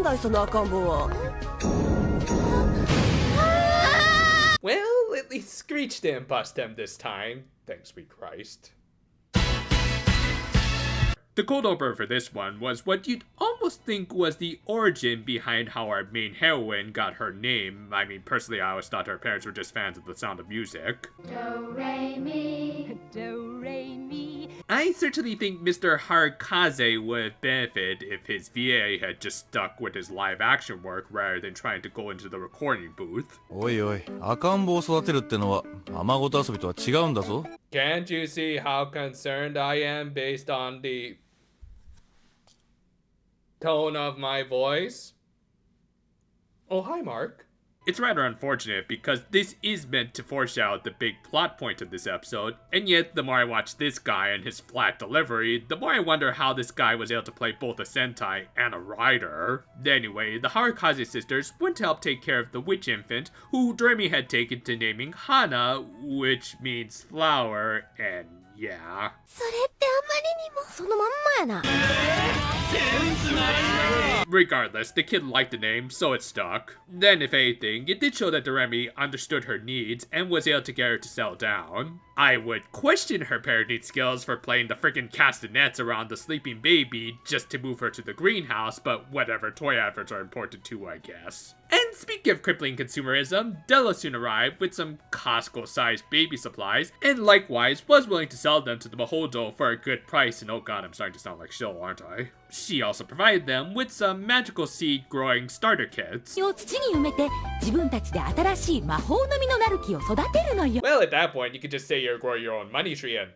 だいその赤ん坊は。Well, at least Screech didn't bust him this time. Thanks be Christ. The cold opener for this one was what you'd almost think was the origin behind how our main heroine got her name. I mean, personally, I always thought her parents were just fans of the sound of music. Do-re-mi, do-re-mi. I certainly think Mr. Harukaze would benefit if his VA had just stuck with his live action work rather than trying to go into the recording booth. おいおい、赤ん坊を育てるってのは雨ごと遊びとは違うんだぞ。 Can't you see how concerned I am based on the tone of my voice? Oh, hi, Mark. It's rather unfortunate because this is meant to foreshadow the big plot point of this episode, and yet the more I watch this guy and his flat delivery, the more I wonder how this guy was able to play both a Sentai and a rider. Anyway, the Harukaze sisters went to help take care of the witch infant, who Doremi had taken to naming Hana, which means flower, and yeah. それってあまりにもそのまんまやな。 Regardless, the kid liked the name, so it stuck. Then, if anything, it did show that Doremi understood her needs and was able to get her to settle down. I would question her parenting skills for playing the freaking castanets around the sleeping baby just to move her to the greenhouse, but whatever, toy adverts are important too, I guess. And speaking of crippling consumerism, Della soon arrived with some Costco-sized baby supplies, and likewise was willing to sell them to the Beholdo for a good price, and oh god, I'm starting to sound like shill, aren't I? She also provided them with some magical seed growing starter kits. を土に埋めて自分たちで新しい魔法の実のなる木を育てるのよ。 Well, at that point, you could just say you're growing your own money tree and...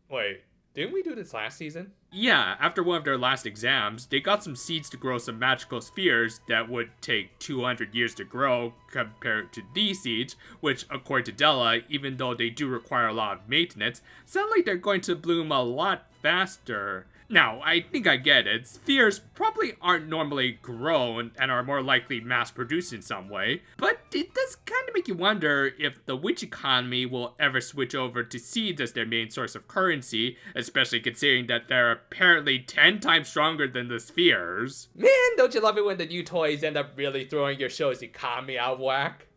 Wait, didn't we do this last season? Yeah, after one of their last exams, they got some seeds to grow some magical spheres that would take 200 years to grow compared to these seeds, which, according to Della, even though they do require a lot of maintenance, sound like they're going to bloom a lot faster. Now, I think I get it. Spheres probably aren't normally grown and are more likely mass-produced in some way, but it does kind of make you wonder if the witch economy will ever switch over to seeds as their main source of currency, especially considering that they're apparently 10 times stronger than the spheres. Man, don't you love it when the new toys end up really throwing your show's economy out of whack?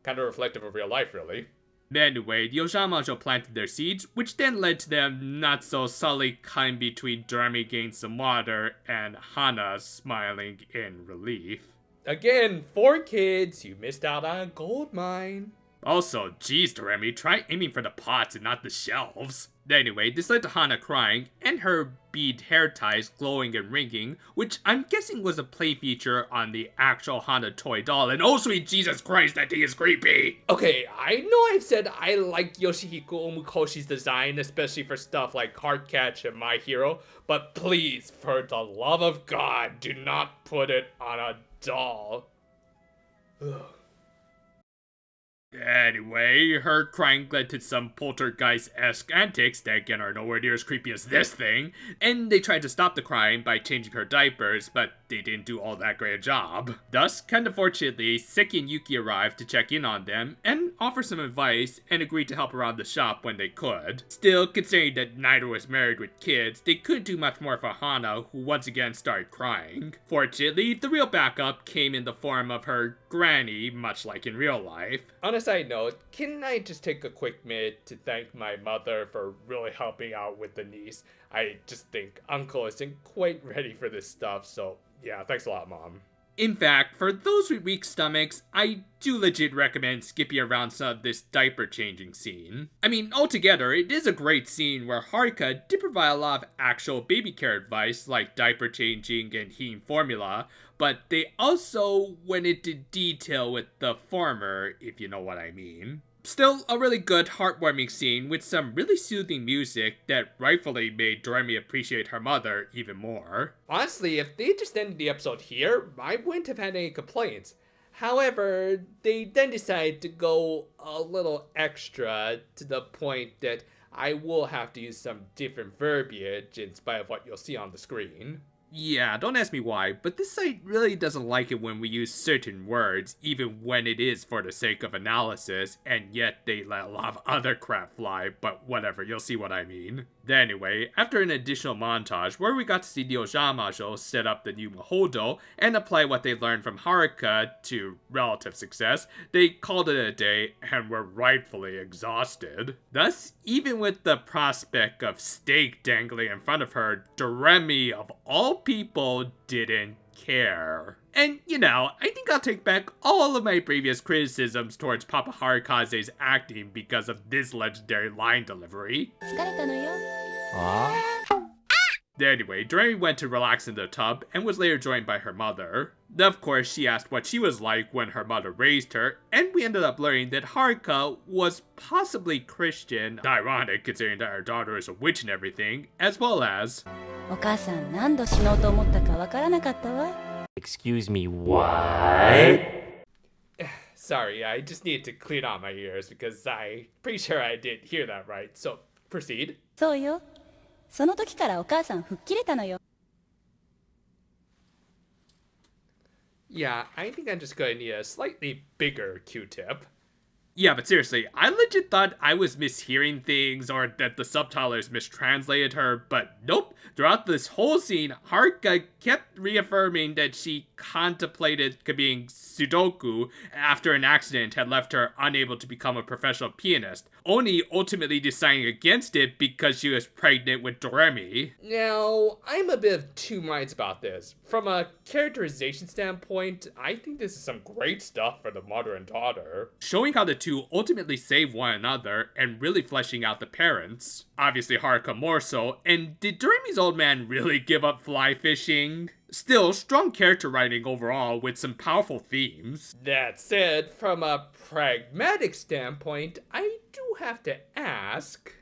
Kind of reflective of real life, really. Anyway, the Ojamajo planted their seeds, which then led to them not so subtly cutting between Doremi getting some water and Hana smiling in relief. Again, 4 kids, you missed out on a gold mine. Also, geez, Doremi, try aiming for the pots and not the shelves. Anyway, this led to Hana crying, and her bead hair ties glowing and ringing, which I'm guessing was a play feature on the actual Hana toy doll, and oh sweet Jesus Christ, that thing is creepy! Okay, I know I've said I like Yoshihiko Omukoshi's design, especially for stuff like Heartcatch and My Hero, but please, for the love of God, do not put it on a doll. Ugh. Anyway, her crying led to some poltergeist-esque antics that again are nowhere near as creepy as this thing, and they tried to stop the crying by changing her diapers, but they didn't do all that great a job. Thus, kind of fortunately, Seki and Yuki arrived to check in on them and offer some advice and agreed to help around the shop when they could. Still, considering that neither was married with kids, they couldn't do much more for Hana, who once again started crying. Fortunately, the real backup came in the form of her granny, much like in real life. On a side note, can I just take a quick minute to thank my mother for really helping out with the niece? I just think Uncle isn't quite ready for this stuff, so yeah, thanks a lot, Mom. In fact, for those with weak stomachs, I do legit recommend skipping around some of this diaper changing scene. I mean, altogether, it is a great scene where Haruka did provide a lot of actual baby care advice, like diaper changing and heating formula, but they also went into detail with the former, if you know what I mean. Still, a really good, heartwarming scene with some really soothing music that rightfully made Doremi appreciate her mother even more. Honestly, if they just ended the episode here, I wouldn't have had any complaints. However, they then decided to go a little extra to the point that I will have to use some different verbiage in spite of what you'll see on the screen. Yeah, don't ask me why, but this site really doesn't like it when we use certain words, even when it is for the sake of analysis, and yet they let a lot of other crap fly, but whatever, you'll see what I mean. Anyway, after an additional montage where we got to see the Ojamajo set up the new Mahodo and apply what they learned from Haruka to relative success, they called it a day and were rightfully exhausted. Thus, even with the prospect of steak dangling in front of her, Doremi of all people didn't care. And, I think I'll take back all of my previous criticisms towards Papa Harukaze's acting because of this legendary line delivery. 疲れたのよ Anyway, Doremi went to relax in the tub and was later joined by her mother. Of course, she asked what she was like when her mother raised her, and we ended up learning that Haruka was possibly Christian, ironic considering that her daughter is a witch and everything, as well as お母さん何度死のうと思ったかわからなかったわ Excuse me, what? Sorry, I just needed to clean out my ears because I'm pretty sure I didn't hear that right, so proceed. そうよその時からお母さん吹っ切れたのよ Yeah, I think I'm just gonna need a slightly bigger Q-tip. Yeah, but seriously, I legit thought I was mishearing things or that the subtitlers mistranslated her, but nope. Throughout this whole scene, Haruka kept reaffirming that she contemplated being Sudoku after an accident had left her unable to become a professional pianist, only ultimately deciding against it because she was pregnant with Doremi. Now, I'm a bit of two minds about this. From a characterization standpoint, I think this is some great stuff for the mother and daughter. Showing how the two ultimately save one another and really fleshing out the parents. Obviously Haruka more so, and did Doremi's old man really give up fly fishing? Still, strong character writing overall with some powerful themes. That said, from a pragmatic standpoint, I do have to ask...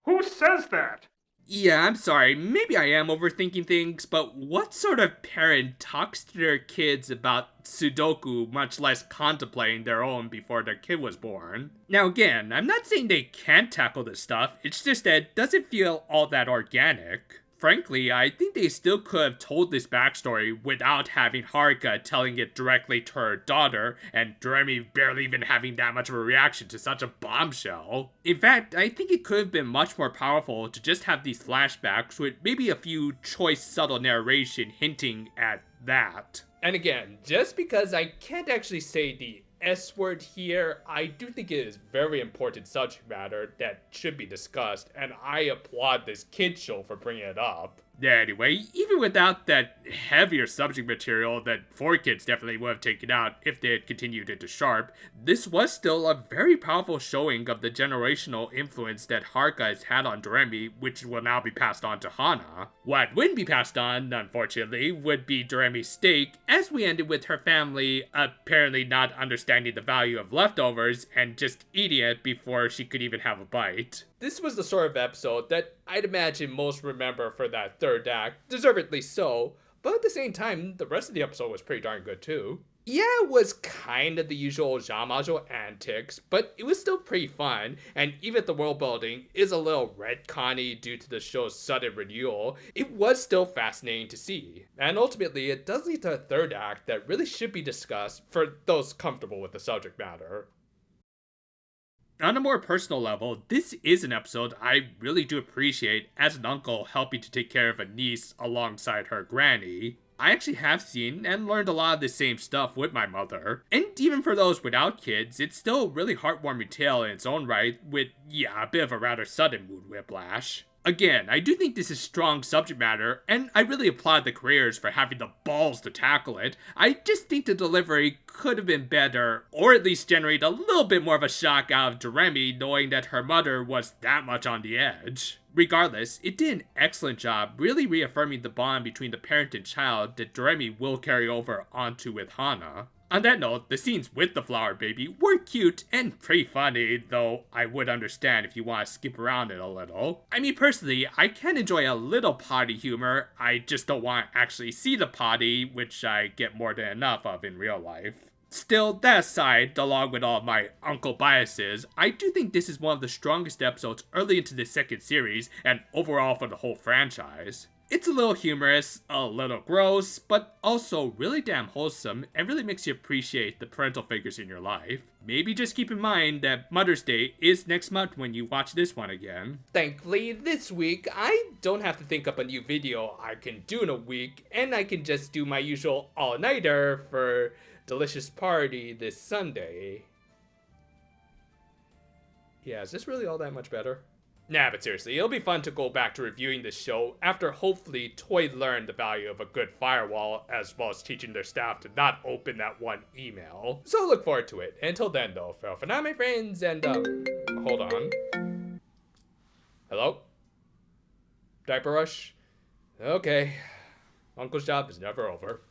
Who says that? Yeah, I'm sorry, maybe I am overthinking things, but what sort of parent talks to their kids about Sudoku, much less contemplating their own before their kid was born? Now again, I'm not saying they can't tackle this stuff, it's just that it doesn't feel all that organic. Frankly, I think they still could have told this backstory without having Haruka telling it directly to her daughter, and Doremi barely even having that much of a reaction to such a bombshell. In fact, I think it could have been much more powerful to just have these flashbacks with maybe a few choice subtle narration hinting at that. And again, just because I can't actually say the S word here, I do think it is very important subject matter that should be discussed, and I applaud this kid show for bringing it up. Anyway, even without that heavier subject material that 4Kids definitely would have taken out if they had continued into Sharp, this was still a very powerful showing of the generational influence that Haruka has had on Doremi, which will now be passed on to Hana. What wouldn't be passed on, unfortunately, would be Doremi's stake, as we ended with her family apparently not understanding the value of leftovers and just eating it before she could even have a bite. This was the sort of episode that I'd imagine most remember for that third act, deservedly so, but at the same time, the rest of the episode was pretty darn good too. Yeah, it was kind of the usual Ojamajo antics, but it was still pretty fun, and even if the world building is a little retconny due to the show's sudden renewal, it was still fascinating to see. And ultimately, it does lead to a third act that really should be discussed for those comfortable with the subject matter. On a more personal level, this is an episode I really do appreciate as an uncle helping to take care of a niece alongside her granny. I actually have seen and learned a lot of the same stuff with my mother. And even for those without kids, it's still a really heartwarming tale in its own right with, a bit of a rather sudden mood whiplash. Again, I do think this is strong subject matter, and I really applaud the creators for having the balls to tackle it. I just think the delivery could have been better, or at least generate a little bit more of a shock out of Doremi knowing that her mother was that much on the edge. Regardless, it did an excellent job really reaffirming the bond between the parent and child that Doremi will carry over onto with Hana. On that note, the scenes with the flower baby were cute and pretty funny, though I would understand if you want to skip around it a little. I mean, personally, I can enjoy a little potty humor, I just don't want to actually see the potty, which I get more than enough of in real life. Still, that aside, along with all my uncle biases, I do think this is one of the strongest episodes early into the second series, and overall for the whole franchise. It's a little humorous, a little gross, but also really damn wholesome and really makes you appreciate the parental figures in your life. Maybe just keep in mind that Mother's Day is next month when you watch this one again. Thankfully, this week, I don't have to think up a new video I can do in a week, and I can just do my usual all-nighter for Delicious Party this Sunday. Yeah, is this really all that much better? Nah, but seriously, it'll be fun to go back to reviewing this show after hopefully Toy learned the value of a good firewall, as well as teaching their staff to not open that one email. So look forward to it. Until then though, farewell for now my friends, and hold on. Hello? Diaper rush? Okay. Uncle's job is never over.